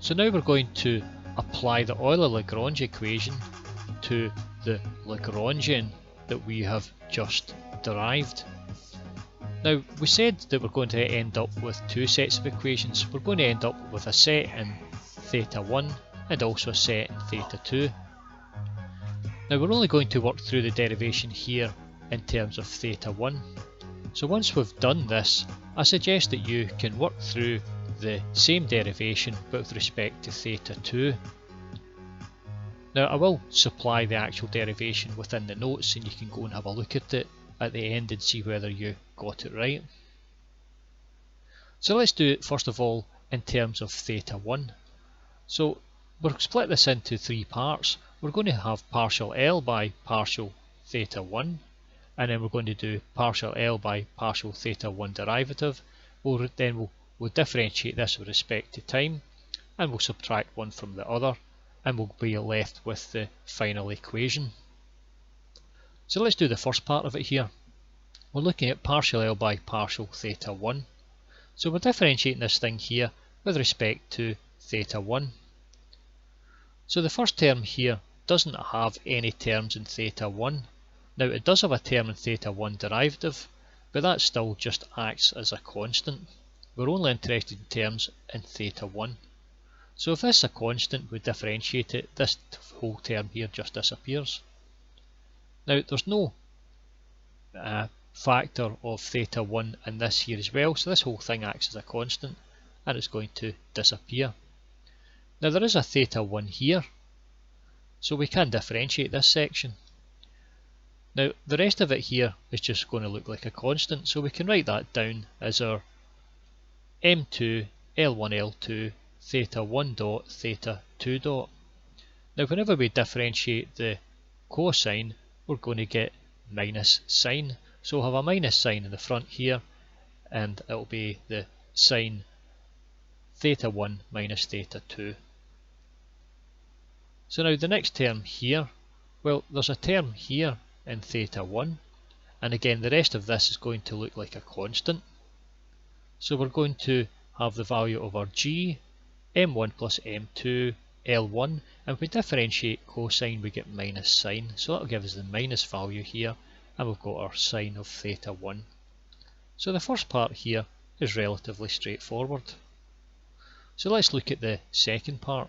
So now we're going to apply the Euler-Lagrange equation to the Lagrangian that we have just derived. Now we said that we're going to end up with two sets of equations. We're going to end up with a set in θ1 and also a set in θ2. Now we're only going to work through the derivation here in terms of θ1. So once we've done this, I suggest that you can work through the same derivation but with respect to θ2. Now I will supply the actual derivation within the notes and you can go and have a look at it at the end and see whether you got it right. So let's do it first of all in terms of θ1. So we'll split this into three parts. We're going to have partial L by partial θ1, and then we're going to do partial L by partial θ1 derivative. We'll differentiate this with respect to time, and we'll subtract one from the other, and we'll be left with the final equation. So let's do the first part of it here. We're looking at partial L by partial θ1. So we're differentiating this thing here with respect to θ1. So the first term here doesn't have any terms in θ1. Now it does have a term in θ1 derivative, but that still just acts as a constant. We're only interested in terms in θ1. So if this is a constant, we differentiate it, this whole term here just disappears. Now there's no factor of θ1 in this here as well, so this whole thing acts as a constant and it's going to disappear. Now there is a θ1 here, so we can differentiate this section. Now the rest of it here is just going to look like a constant, so we can write that down as our m2 L1 L2 θ1 dot θ2 dot. Now whenever we differentiate the cosine, we're going to get minus sine. So we'll have a minus sign in the front here, and it will be the sine θ1 minus θ2. So now the next term here, well there's a term here in θ1, and again the rest of this is going to look like a constant. So we're going to have the value of our g, m1 plus m2, L1, and if we differentiate cosine we get minus sine, so that will give us the minus value here, and we've got our sine of θ1. So the first part here is relatively straightforward. So let's look at the second part.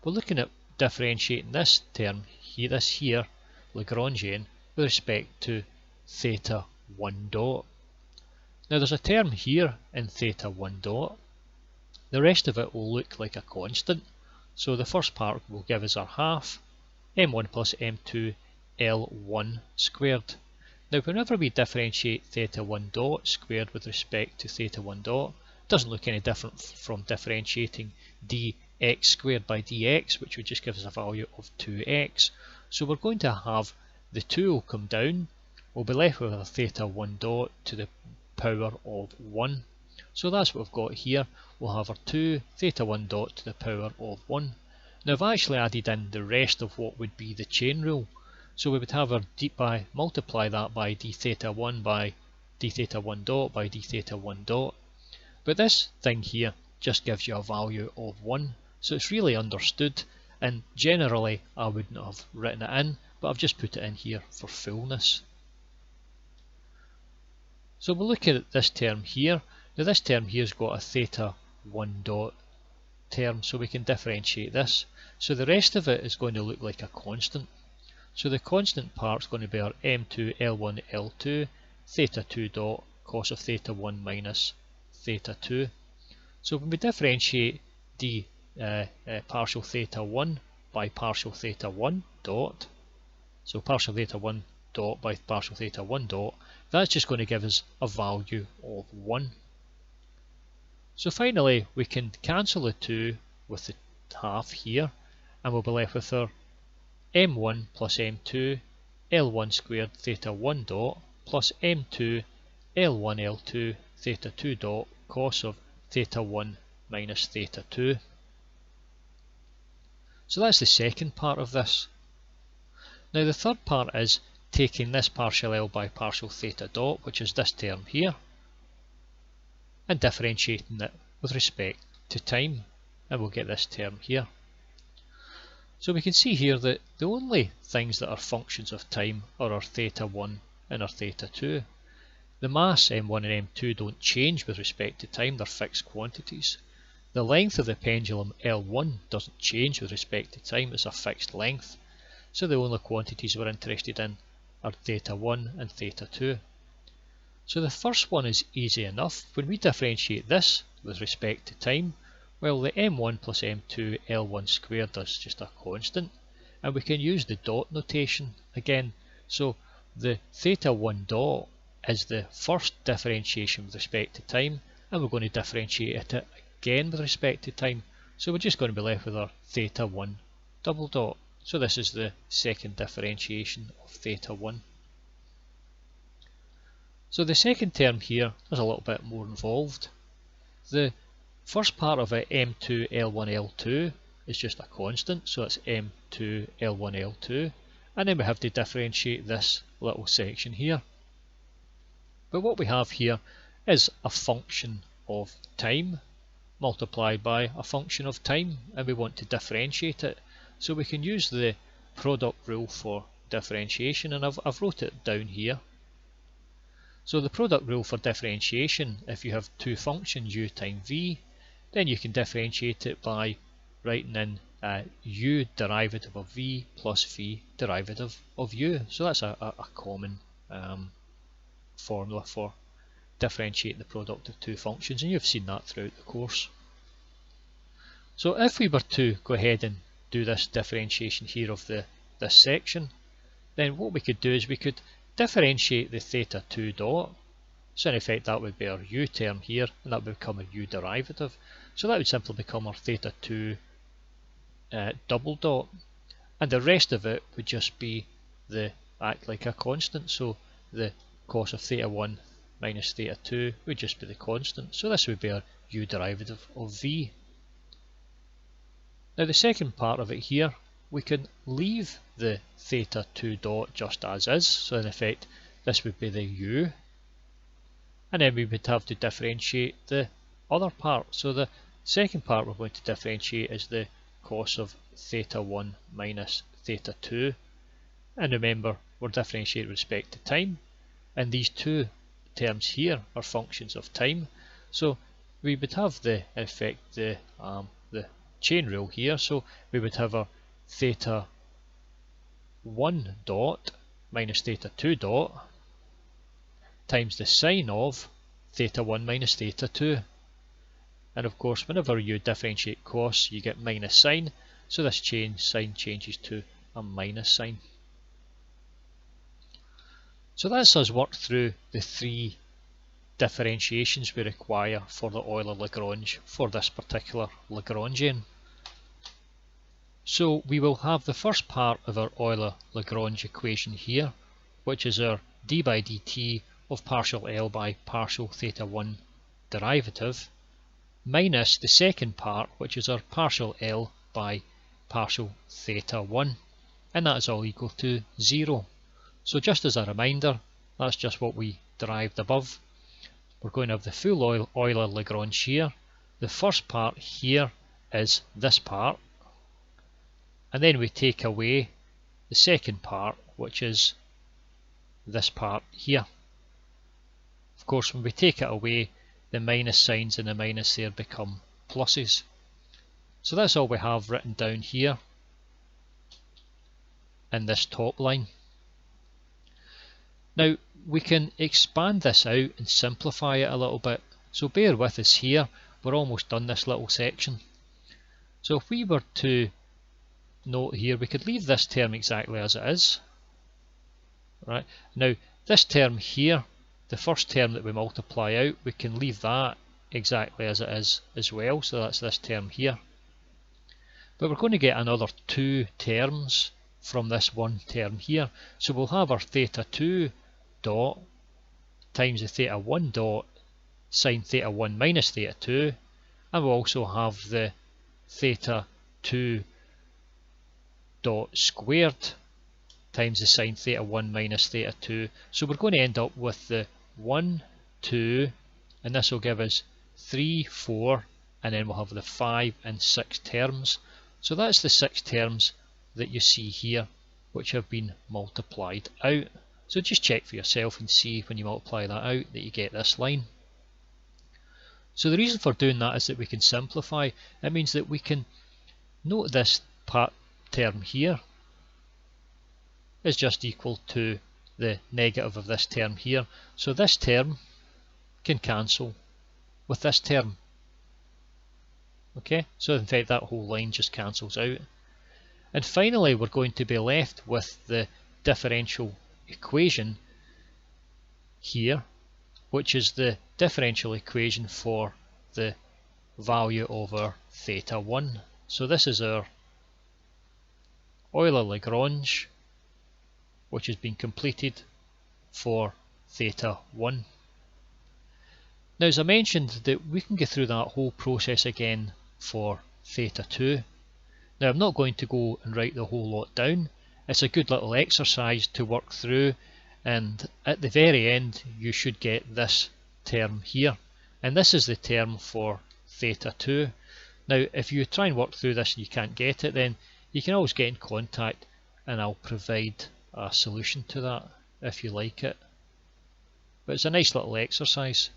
We're looking at differentiating this term here, this here, Lagrangian, with respect to θ1 dot. Now there's a term here in θ1 dot. The rest of it will look like a constant. So the first part will give us our half, m1 plus m2 L1 squared. Now whenever we differentiate θ1 dot squared with respect to θ1 dot, it doesn't look any different from differentiating dx squared by dx, which would just give us a value of 2x. So we're going to have the 2 will come down, we'll be left with a θ1 dot to the power of 1. So that's what we've got here. We'll have our 2 θ1 dot to the power of 1. Now I've actually added in the rest of what would be the chain rule. So we would have our multiply that by dθ1 by dθ1 dot by dθ1 dot. But this thing here just gives you a value of 1. So it's really understood, and generally I wouldn't have written it in, but I've just put it in here for fullness. So we'll look at this term here. Now this term here has got a θ1 dot term, so we can differentiate this. So the rest of it is going to look like a constant. So the constant part is going to be our m2 L1 L2 θ2 dot cos of θ1 minus θ2. So when we differentiate the partial θ1 by partial θ1 dot, so partial θ1 dot by partial θ1 dot, that's just going to give us a value of 1. So finally we can cancel the 2 with the half here, and we'll be left with our m1 plus m2 L1 squared θ1 dot plus m2 L1 L2 θ2 dot cos of θ1 minus θ2. So that's the second part of this. Now the third part is taking this partial L by partial θ dot, which is this term here, and differentiating it with respect to time. and we'll get this term here. So we can see here that the only things that are functions of time are our theta 1 and our theta 2. The mass m1 and m2 don't change with respect to time, they're fixed quantities. The length of the pendulum L1 doesn't change with respect to time, it's a fixed length. So the only quantities we're interested in are theta 1 and theta 2. So the first one is easy enough. When we differentiate this with respect to time, well, the m1 plus m2 L1 squared is just a constant, and we can use the dot notation again. So the theta 1 dot is the first differentiation with respect to time, and we're going to differentiate it again with respect to time. So we're just going to be left with our theta 1 double dot. So this is the second differentiation of theta 1. So the second term here is a little bit more involved. The first part of it, m2 L1 L2, is just a constant, so it's m2 L1 L2, and then we have to differentiate this little section here. But what we have here is a function of time multiplied by a function of time, and we want to differentiate it. So we can use the product rule for differentiation, and I've wrote it down here. So the product rule for differentiation, if you have two functions u times v, then you can differentiate it by writing in u derivative of v plus v derivative of u. So that's a common formula for differentiating the product of two functions, and you've seen that throughout the course. So if we were to go ahead and do this differentiation here of this section, then what we could do is we could differentiate the theta 2 dot. So in effect that would be our u term here, and that would become a u derivative. So that would simply become our theta 2 double dot, and the rest of it would just be act like a constant. So the cos of theta 1 minus theta 2 would just be the constant. So this would be our u derivative of v. Now the second part of it here, we can leave the theta 2 dot just as is. So in effect this would be the u, and then we would have to differentiate the other part. So the second part we're going to differentiate is the cos of theta 1 minus theta 2, and remember we're differentiating with respect to time, and these two terms here are functions of time. So we would have in effect the chain rule here. So we would have our theta 1 dot minus theta 2 dot times the sine of theta 1 minus theta 2. And of course whenever you differentiate cos you get minus sine, so this sine changes to a minus sign. So that's us worked through the three differentiations we require for the Euler-Lagrange for this particular Lagrangian. So we will have the first part of our Euler-Lagrange equation here, which is our d by dt of partial L by partial theta 1 derivative, minus the second part, which is our partial L by partial theta 1, and that is all equal to 0. So just as a reminder, that's just what we derived above. We're going to have the full Euler-Lagrange here. The first part here is this part, and then we take away the second part, which is this part here. Of course, when we take it away, the minus signs and the minus there become pluses. So that's all we have written down here in this top line. Now we can expand this out and simplify it a little bit, so bear with us here, we're almost done this little section. So if we were to note here, we could leave this term exactly as it is. Right, now this term here, the first term that we multiply out, we can leave that exactly as it is as well, so that's this term here. But we're going to get another two terms from this one term here, so we'll have our theta 2 dot times the theta 1 dot sine theta 1 minus theta 2, and we'll also have the theta 2 dot squared times the sine theta 1 minus theta 2. So we're going to end up with the 1, 2, and this will give us 3, 4, and then we'll have the 5 and 6 terms. So that's the 6 terms that you see here, which have been multiplied out. So just check for yourself and see when you multiply that out that you get this line. So the reason for doing that is that we can simplify. It means that we can note this term here is just equal to the negative of this term here. So this term can cancel with this term. Okay, so in fact that whole line just cancels out. And finally we're going to be left with the differential equation here, which is the differential equation for the value of our theta 1. So this is our Euler Lagrange, which has been completed for theta 1. Now, as I mentioned, that we can go through that whole process again for theta 2. Now, I'm not going to go and write the whole lot down. It's a good little exercise to work through, and at the very end you should get this term here, and this is the term for theta 2. Now, if you try and work through this and you can't get it, then you can always get in contact and I'll provide a solution to that if you like it. But it's a nice little exercise.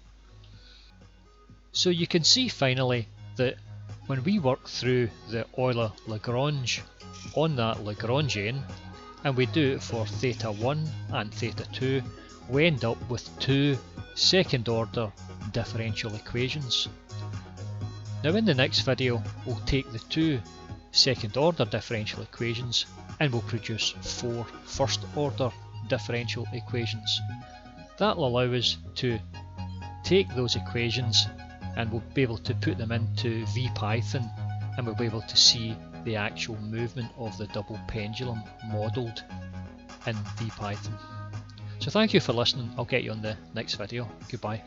So you can see finally that when we work through the Euler Lagrange on that Lagrangian, and we do it for theta 1 and theta 2, we end up with two second order differential equations. Now in the next video we'll take the two second order differential equations and we'll produce four first order differential equations. That will allow us to take those equations and we'll be able to put them into VPython, and we'll be able to see the actual movement of the double pendulum modelled in VPython. So thank you for listening. I'll get you on the next video. Goodbye.